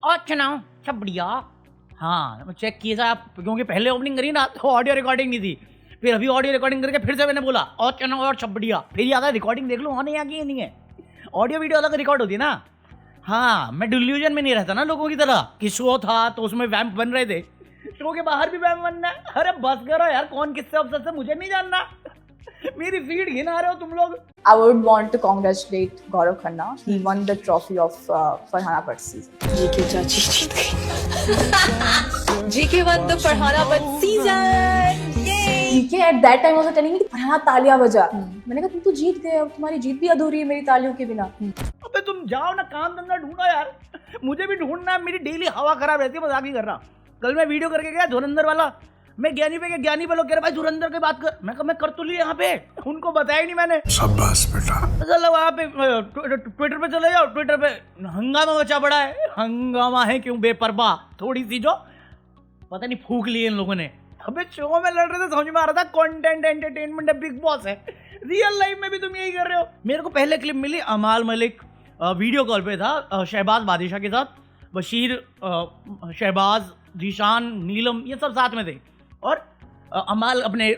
अच्छा ना, सब बढ़िया। हाँ चेक किया था आप, क्योंकि पहले ओपनिंग करी ना तो ऑडियो रिकॉर्डिंग नहीं थी, फिर अभी ऑडियो रिकॉर्डिंग करके फिर से मैंने बोला अच्छा ना और सब बढ़िया, फिर याद है रिकॉर्डिंग देख लो होने यहाँ की नहीं है, ऑडियो वीडियो अलग रिकॉर्ड होती है ना। हाँ मैं डिल्यूजन में नहीं रहता ना लोगों की तरह कि शो था तो उसमें वैम्प बन रहे थे, शो के बाहर भी वैम्प बनना है। अरे बस करो यार, कौन किससे ऑब्सेस्ड है मुझे नहीं जानना, मेरी फीड घिना रहे हो तुम लोग। I would want to congratulate Gaurav Khanna. He won the trophy of Farhana But season. GK चाची जीत गई। GK won the Farhana But season. GK at that time also telling me कि फरहाना तालियां बजा। मैंने कहा तुम तो जीत गए, अब तुम्हारी जीत भी अधूरी है मेरी तालियों के बिना। अबे तुम जाओ ना, काम धंधा ढूंढो यार, मुझे भी ढूंढना है, मेरी डेली हवा खराब रहती है, मजाक नहीं कर रहा। कल मैं वीडियो करके गया धुरंधर वाला, मैं ज्ञानी पे ज्ञानी बोलो कह रहा भाई धुरंधर की बात कर, मैं कहा मैं कर तो लिया यहाँ पे, उनको बताया नहीं मैंने। शाबाश बेटा। चलो वहाँ पे ट्विटर पे चले जाओ, ट्विटर पे हंगामा मचा पड़ा है, हंगामा है क्यों बेपरवाह, थोड़ी सी जो पता नहीं फूक ली इन लोगों ने। अबे शो में लड़ रहे थे, समझ में आ रहा था कंटेंट एंटरटेनमेंट है, बिग बॉस है, रियल लाइफ में भी तुम यही कर रहे हो। मेरे को पहले क्लिप मिली अमाल मलिक वीडियो कॉल पे था शहबाज बादिशाह के साथ, बशीर शहबाज जीशान नीलम ये सब साथ में थे, और अमाल अपने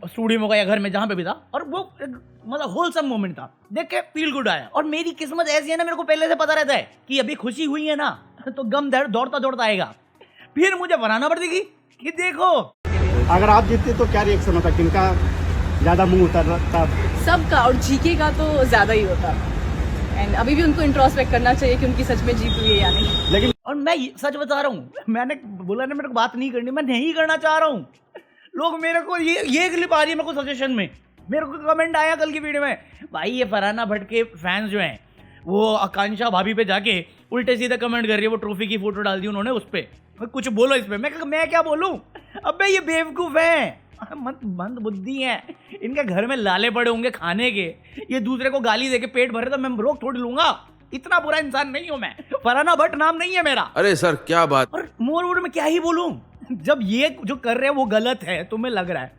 स्टूडियो में गया घर में जहाँ पे भी था, और वो मतलब होलसम मोमेंट था, देख के फील गुड आया। और मेरी किस्मत ऐसी है ना, मेरे को पहले से पता रहता है कि अभी खुशी हुई है ना तो गम दौड़ता दौड़ता आएगा, फिर मुझे बनाना पड़ेगी कि देखो। अगर आप जीतते तो क्या रिएक्शन होता, किनका ज्यादा मुंह उतरता? सबका, और जीके का तो ज्यादा ही होता। एंड अभी भी उनको इंट्रोस्पेक्ट करना चाहिए कि उनकी सच में जीत हुई है या नहीं। लेकिन और मैं सच बता रहा हूँ, मैंने बोला ना मेरे को बात नहीं करनी, मैं नहीं करना चाह रहा हूँ। लोग मेरे को ये क्लिप आ रही है मेरे को सजेशन में, मेरे को कमेंट आया कल की वीडियो में, भाई ये फरहाना भट्ट के फैंस जो हैं वो आकांक्षा भाभी पे जाके उल्टे सीधे कमेंट कर रही है, वो ट्रॉफी की फोटो डाल दी उन्होंने उस पर, कुछ बोलो इस पर। मैं क्या बोलूँ, अबे ये बेवकूफ़ है, मंद बुद्धि है, इनके घर में लाले पड़े होंगे खाने के, ये दूसरे को गाली देके पेट भरे तो मैं रोक थोड़ी लूंगा, इतना बुरा इंसान नहीं हूं मैं, फरहाना भट्ट नाम नहीं है मेरा। अरे सर क्या बात। और मोर में क्या ही बोलूं, जब ये जो कर रहे हैं वो गलत है, तुम्हें लग रहा है,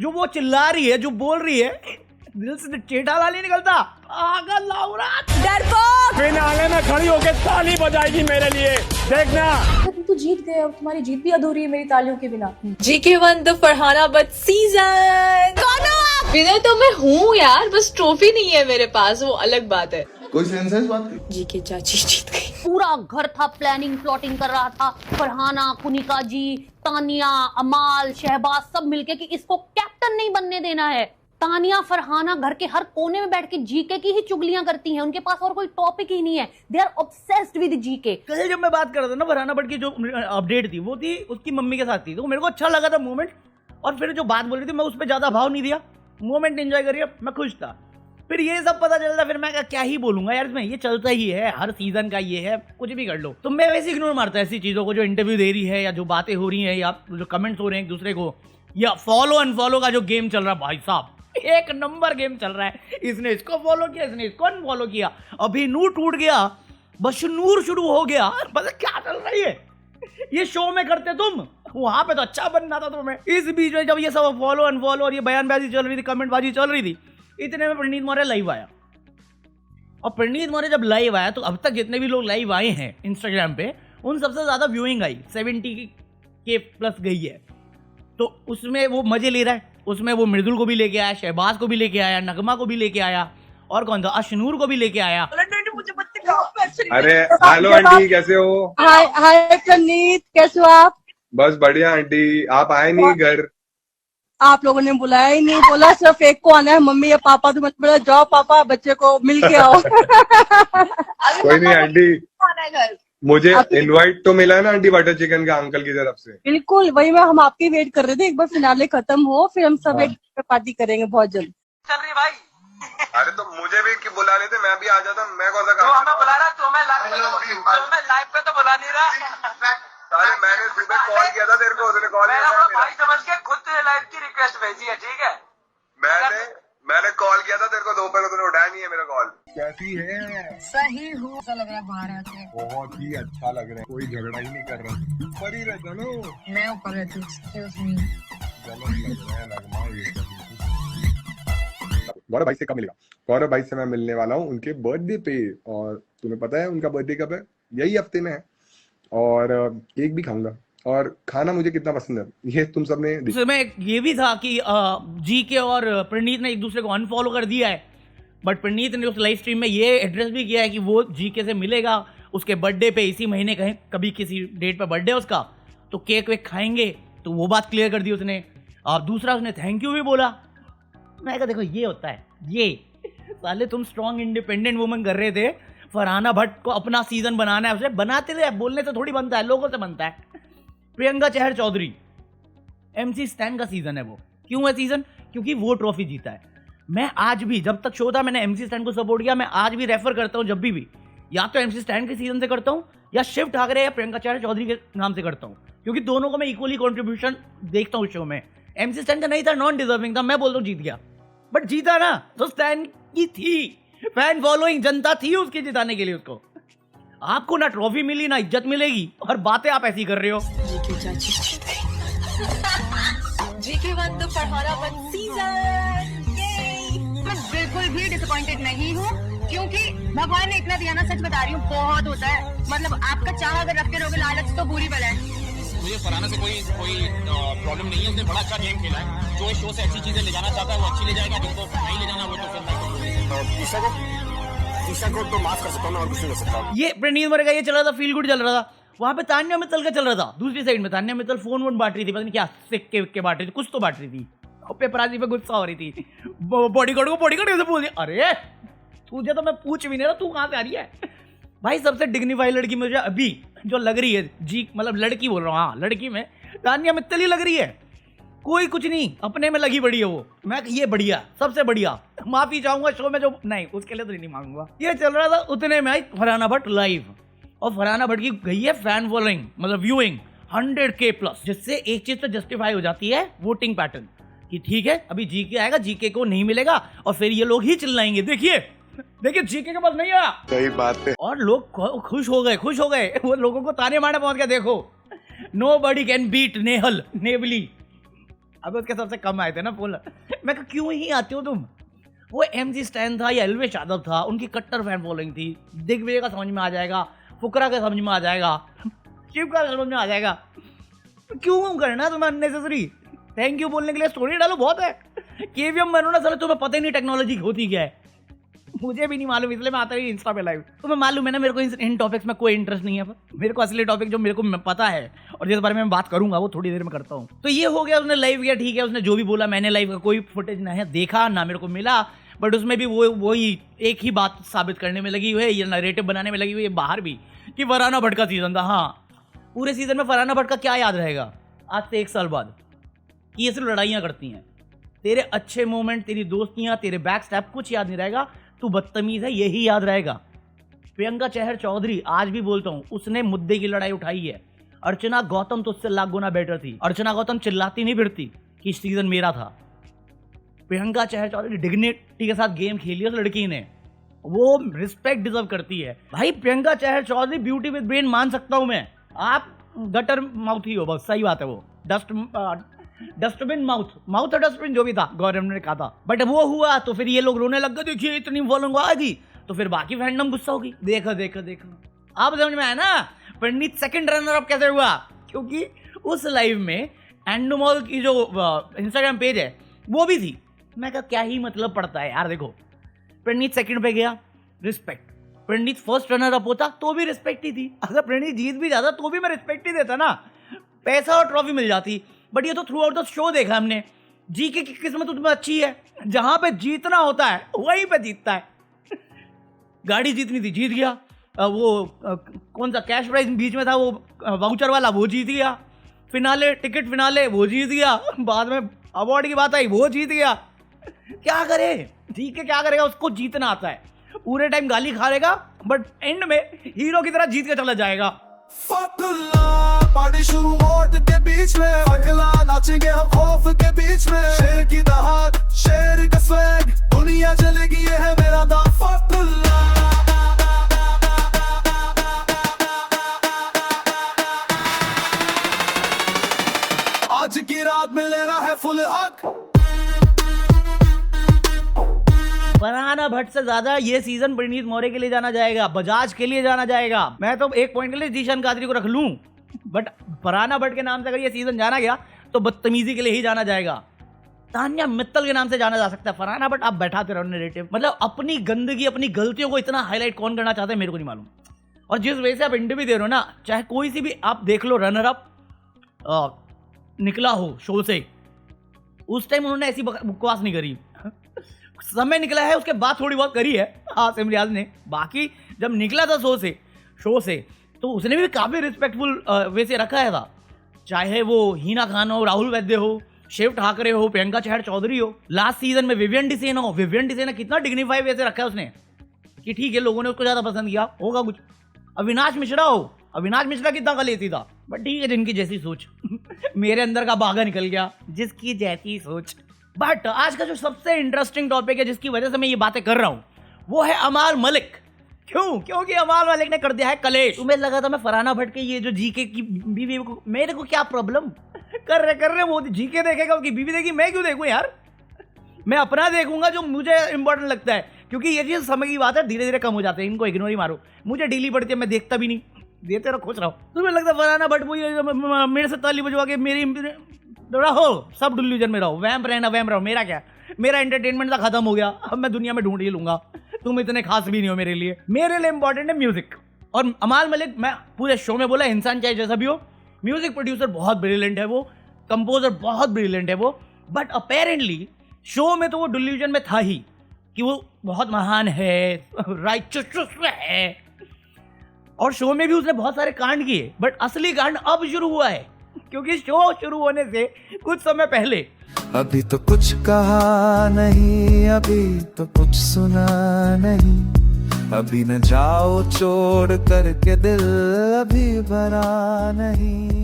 जो वो चिल्ला रही है, जो बोल रही है, दिल से चेटा लाली निकलता, पागल लौड़ा डरपोक। फिनाले में खड़ी होकर ताली बजाएगी मेरे लिए, देखना। तुम तो जीत गए, अब तुम्हारी जीत भी अधूरी है मेरी तालियों के बिना। GK won the Farhana But season. कौन हो आप? विनर तो मैं हूँ यार, बस ट्रॉफी नहीं है मेरे पास, वो अलग बात है। कोई सेंस बात की? जीके चाची जीत गई। पूरा घर था प्लानिंग प्लॉटिंग कर रहा था, फरहाना, कुनिका जी, तानिया, अमाल, शहबाज सब मिलके कि इसको कैप्टन नहीं बनने देना है। तानिया फरहाना घर के हर कोने में बैठ के जीके की ही चुगलियां करती हैं, उनके पास और कोई टॉपिक ही नहीं है, they are obsessed with GK. कल जब मैं बात कर रहा था ना फरहाना भट्ट की जो अपडेट थी वो थी उसकी मम्मी के साथ थी, तो मेरे को अच्छा लगा था मोमेंट, और फिर जो बात बोल रही थी मैं उस पर ज्यादा भाव नहीं दिया, मोमेंट एंजॉय करिए, मैं खुश था। फिर ये सब पता चलता, फिर मैं क्या ही बोलूंगा यार इसमें, ये चलता ही है हर सीजन का, ये है कुछ भी कर लो। तो मैं वैसे इग्नोर मारता ऐसी चीजों को, जो इंटरव्यू दे रही है या जो बातें हो रही है या जो कमेंट्स हो रहे हैं एक दूसरे को, या फॉलो अनफॉलो का जो गेम चल रहा है, भाई साहब एक नंबर गेम चल रहा है, इसने इसको फॉलो किया, इसने इसको अनफॉलो किया, अभी नूर टूट गया, बशनूर शुरू हो गया, पता क्या चल रही है, ये शो में करते तुम, वहां पे तो अच्छा बनना था तुम्हें। इस बीच में जब ये सब फॉलो अनफॉलो और ये बयानबाजी चल रही थी, कमेंटबाजी चल रही थी, इतने में प्रणीत मौर्य लाइव आया, और प्रणीत मौर्य जब लाइव आया तो अब तक जितने भी लोग लाइव आए हैं इंस्टाग्राम पे, उन सबसे ज्यादा व्यूइंग आई 70K प्लस गई है, तो उसमें वो मजे ले रहा है, उसमें वो मृदुल को भी लेके आया, शहबाज को भी लेके आया, नगमा को भी लेके आया, और कौन था अशनूर को भी लेके आया। अरे हेलो आंटी, कैसे हो? हाय हाय प्रणीत, कैसे हो आप? बस बढ़िया आंटी, आप आए नहीं घर? आप लोगों ने बुलाया ही नहीं, बोला सिर्फ एक को आना है, मम्मी या पापा, तो मतलब बोला जाओ पापा बच्चे को मिल के आओ। कोई नहीं आंटी, मुझे इनवाइट तो मिला है ना आंटी बटर चिकन का अंकल की तरफ से। बिल्कुल वही मैं, हम आपकी वेट कर रहे थे, एक बार फिनाले खत्म हो फिर हम सब एक पार्टी करेंगे बहुत जल्द। चल रही भाई। अरे तो मुझे भी बुला लेते, मैं भी आ जाता, मैं कौन सा काम? हमें बुला रहा, तुम्हें लाइव पे तो बुला नहीं रहा। अरे मैंने सुबह कॉल किया था तेरे को, उसने कॉल किया था, भाई समझ के खुद तुझे लाइव की रिक्वेस्ट भेजी है, ठीक है? मैंने कॉल किया था तेरे को दोपहर को, तूने उठाया नहीं है मेरा कॉल। कैसी है? सही हूँ, ऐसा लग रहा है बाहर आके। बहुत ही अच्छा लग रहा है, कोई झगड़ा ही नहीं कर रहा, ऊपर ही रहता ना। मैं ऊपर रहती हूँ। गलत लग रहा है नगमा ये सब। गौरव भाई से कब मिलेगा? गौरव भाई से मैं मिलने वाला हूँ उनके बर्थडे पे, और तुम्हें पता है उनका बर्थडे कब है? यही हफ्ते में है, और केक भी खाऊंगा, और खाना मुझे कितना पसंद है ये तुम सब ने उसमें ये भी था कि जीके और प्रणीत ने एक दूसरे को अनफॉलो कर दिया है, बट प्रणीत ने उस लाइव स्ट्रीम में ये एड्रेस भी किया है कि वो जीके से मिलेगा उसके बर्थडे पे, इसी महीने कहीं कभी किसी डेट पे बर्थडे उसका, तो केक वेक खाएंगे, तो वो बात क्लियर कर दी उसने। और दूसरा उसने थैंक यू भी बोला। मैं कहा देखो ये होता है, ये साले तुम स्ट्रॉन्ग इंडिपेंडेंट वुमन कर रहे थे, फरहाना भट्ट को अपना सीजन बनाना है, उसे बनाते रहे, बोलने से थोड़ी बनता है, लोगों से बनता है। प्रियंका चहर चौधरी, MC स्टैन का सीजन है वो। क्यों है सीजन? क्योंकि वो ट्रॉफी जीता है। मैं आज भी, जब तक शो था मैंने MC स्टैन को सपोर्ट किया, मैं आज भी रेफर करता हूँ, जब भी या तो MC स्टैन के सीजन से करता हूँ या शिव ठाकरे या प्रियंका चहर चौधरी के नाम से करता हूँ, क्योंकि दोनों को मैं इक्वली कॉन्ट्रीब्यूशन देखता हूँ शो में। MC स्टैन का नहीं था, नॉन डिजर्विंग था, मैं बोलता हूँ जीत गया, बट जीता ना तो स्टैन की थी फैन फॉलोइंग, जनता थी उसके जिताने के लिए उसको। आपको ना ट्रॉफी मिली ना इज्जत मिलेगी, और बातें आप ऐसी कर रहे हो। GK one the Farhana Bhatt season. मैं बिल्कुल भी डिसअपॉइंटेड नहीं हूँ, क्योंकि भगवान ने इतना दिया ना, सच बता रही हूँ, बहुत होता है। मतलब आपका चाह अगर रखते रहोगे लालच तो बुरी बला है। मुझे फरहाना से कोई प्रॉब्लम नहीं है, उसने बड़ा अच्छा गेम खेला है। जो इस शो से अच्छी चीजें ले जाना चाहता है वो अच्छी ले जाएगा, जिनको नहीं ले जाना वो तो फिर ईशा को तो माफ कर सकता हूँ, और कुछ नहीं कर सकता। ये प्रणीत मरेगा ये चल रहा था, फील गुड चल रहा था, वहां पे तान्या मित्तल का चल रहा था। दूसरी साइड में तान्या मित्तल फोन वोन बांट रही थी, पता नहीं क्या सिक्के विक्के बांट रही थी, कुछ तो बांट रही थी, और पेपराजी पे गुस्सा हो रही थी। बॉडीगार्ड को बॉडीगार्ड कैसे बोल दिया? अरे तुझे तो मैं पूछ भी नहीं रहा, तू कहाँ से आ रही है भाई? सबसे डिग्निफाई लड़की मुझे अभी जो लग रही है, जी मतलब लड़की बोल रहा हूँ, हाँ लड़की में तान्या मित्तल ही लग रही है। कोई कुछ नहीं, अपने में लगी बड़ी है वो। मैं ये बढ़िया, सबसे बढ़िया। माफी चाहूंगा शो में जो नहीं, उसके लिए तो नहीं मांगूंगा। ये चल रहा था, उतने में आई फरहाना भट्ट लाइव, और फरहाना भट्ट की गई है फैन फॉलोइंग, मतलब व्यूइंग 100K प्लस, जिससे एक चीज तो जस्टिफाई हो जाती है वोटिंग पैटर्न कि ठीक है अभी जीके आएगा, जीके को नहीं मिलेगा, और फिर ये लोग ही चिल्लाएंगे देखिए देखिए जीके के पास नहीं आया। सही बात है। और लोग खुश हो गए वो लोगों को ताने मारने पहुंच गया। देखो nobody can beat Nehal Neyveli, अब उसके सबसे कम आए थे ना फुल। मैं कहा क्यों ही आते हो तुम? वो MC स्टैन था या एलवेश यादव था, उनकी कट्टर फैन फॉलोइंग थी। दिग्विजय का समझ में आ जाएगा, फुकरा का समझ में आ जाएगा, शिव का समझ में आ जाएगा। क्यों करना तुम्हें अननेसेसरी? थैंक यू बोलने के लिए स्टोरी डालो, बहुत है। KVM बनो ना साले, तुम्हें पता ही नहीं टेक्नोलॉजी होती क्या है। मुझे भी नहीं मालूम, इसलिए मैं आता ही इंस्टा पे लाइव। तुम्हें मालूम है ना मेरे को इन टॉपिक्स में कोई इंटरेस्ट नहीं है। मेरे को असली टॉपिक जो मेरे को पता है और जिस बारे में मैं बात करूंगा वो थोड़ी देर में करता हूँ। तो ये हो गया, उसने लाइव किया, ठीक है, उसने जो भी बोला, मैंने लाइव का कोई फुटेज नहीं देखा ना मेरे को मिला, बट उसमें भी वही एक ही बात साबित करने में लगी हुई है, ये नरेटिव बनाने में लगी हुई है बाहर भी, कि फरहाना भट्ट का सीजन था। हाँ, पूरे सीजन में फरहाना भट्ट का क्या याद रहेगा आज से 1 साल बाद? कि ये सिर्फ लड़ाइयाँ करती हैं। तेरे अच्छे मोमेंट, तेरी दोस्तियाँ, तेरे बैक स्टैप कुछ याद नहीं रहेगा। तू बदतमीज है, यही याद रहेगा। प्रियंका चहर चौधरी, आज भी बोलता हूं, उसने मुद्दे की लड़ाई उठाई है। अर्चना गौतम तो उससे लाख गुना बेटर थी। अर्चना गौतम चिल्लाती नहीं फिरती कि सीजन मेरा था। प्रियंका चहर चौधरी डिग्निटी के साथ गेम खेली उस लड़की ने, वो रिस्पेक्ट डिजर्व करती है भाई। Priyanka Chahar Choudhary beauty with brain मान सकता हूं मैं, आप गटर माउथ ही हो, बस सही बात है। वो डस्टबिन माउथ डस्टबिन जो भी था, गौरव ने कहा था, बट वो हुआ तो फिर ये लोग रोने लग गए, देखिए इतनी फॉलोइंग आ गई, तो फिर बाकी फैंडम गुस्सा होगी। देखो आप समझ में आया ना पंडित सेकंड रनर अप कैसे हुआ? क्योंकि उस लाइव में एंडोमॉल की जो इंस्टाग्राम पेज है वो भी थी। मैं कहा क्या ही मतलब पड़ता है यार। देखो प्रणीत सेकंड पे गया, रिस्पेक्ट। प्रणीत फर्स्ट रनर अप होता तो भी रिस्पेक्ट ही थी। अगर प्रणीत जीत भी जाता तो भी मैं रिस्पेक्ट ही देता ना, पैसा और ट्रॉफी मिल जाती। बट ये तो थ्रू आउट द शो देखा हमने, जीके की किस्मत उसमें अच्छी है, जहां पे जीतना होता है वहीं पे जीतता है। गाड़ी जीतनी थी, जीत गया। कौन सा कैश प्राइज बीच में था, वो वाउचर वाला, वो जीत गया। फिनाले, टिकट फिनाले, वो जीत गया। बाद में अवार्ड की बात आई, वो जीत गया। क्या करे जीके, क्या करेगा? उसको जीतना आता है। पूरे टाइम गाली खा लेगा, बट एंड में हीरो की तरह जीत के चला जाएगा। पार्टी शुरू मोड़ के बीच में, अगला नाचेंगे हम खौफ के बीच में। शेर की दहाड़, शेर का स्वैग, दुनिया चलेगी, ये है मेरा नाम फतुल्ला। आज की रात में लेना है फुल हक, फरहाना भट्ट से ज्यादा ये सीजन परिणीत मौर्य के लिए जाना जाएगा, बजाज के लिए जाना जाएगा। मैं तो एक पॉइंट के लिए जीशान कादरी को रख लूं, बट फरहाना भट्ट के नाम से अगर ये सीजन जाना गया तो बदतमीजी के लिए ही जाना जाएगा। तान्या मित्तल के नाम से जाना जा सकता है। फरहाना भट्ट आप बैठाते रहो नैरेटिव, मतलब अपनी गंदगी अपनी गलतियों को इतना हाईलाइट कौन करना चाहता है मेरे को नहीं मालूम। और जिस वजह से आप इंटरव्यू दे रहे हो ना, चाहे कोई सी भी आप देख लो रनर अप निकला हो शो से, उस टाइम उन्होंने ऐसी बकवास नहीं करी। समय निकला है उसके बाद थोड़ी बहुत करी है आसिम रियाज ने, बाकी जब निकला था शो से तो उसने भी काफी रिस्पेक्टफुल वे से रखा है था। चाहे वो हीना खान हो, राहुल वैद्य हो, शिव ठाकरे हो, प्रियंका चहर चौधरी हो, लास्ट सीजन में विवियन डिसेना हो। विवियन डिसेना कितना डिग्निफाई वे से रखा है उसने कि ठीक है लोगों ने उसको ज्यादा पसंद किया होगा कुछ। अविनाश मिश्रा हो, अविनाश मिश्रा कितना गलेती था, बट ठीक है जिनकी जैसी सोच। मेरे अंदर का बागा निकल गया, जिसकी जैसी सोच। बट आज का जो सबसे इंटरेस्टिंग टॉपिक है जिसकी वजह से मैं ये बातें कर रहा हूं, वो है अमाल मलिक। क्यों? क्योंकि अमाल मलिक ने कर दिया है कलेश। तुम्हें लगा था मैं फरहाना भट्ट के ये जो जीके की बीवी को, मेरे को क्या प्रॉब्लम, कर रहे वो जीके देखेगा, उसकी बीवी देगी, मैं क्यों देखूं यार? मैं अपना देखूंगा जो मुझे इंपॉर्टेंट लगता है, क्योंकि ये चीज समय की बात है, धीरे धीरे कम हो जाते हैं, इनको इग्नोर ही मारो। मुझे डीली पड़ती है, मैं देखता भी नहीं, देते रहो खुश रहो। तुम्हें लगता है फरहाना भट्ट वो मेरे से ताली बजवा के मेरी रहो, सब डिल्यूजन में रहो, वैम्प रहना वैम्प रहो। मेरा क्या, मेरा एंटरटेनमेंट था खत्म हो गया, अब मैं दुनिया में ढूंढ ही लूंगा। तुम इतने खास भी नहीं हो मेरे लिए। मेरे लिए इंपॉर्टेंट है म्यूजिक। और अमाल मलिक, मैं पूरे शो में बोला, इंसान चाहे जैसा भी हो, म्यूजिक प्रोड्यूसर बहुत ब्रिलियंट है वो, कंपोजर बहुत ब्रिलियंट है वो, बट अपेरेंटली शो में तो वो डिल्यूजन में था ही कि वो बहुत महान है, राइचस है, और शो में भी उसने बहुत सारे कांड किए। बट असली कांड अब शुरू हुआ है, क्योंकि शो शुरू होने से कुछ समय पहले अभी तो कुछ कहा नहीं, अभी तो कुछ सुना नहीं, अभी न जाओ छोड़ करके दिल अभी भरा नहीं।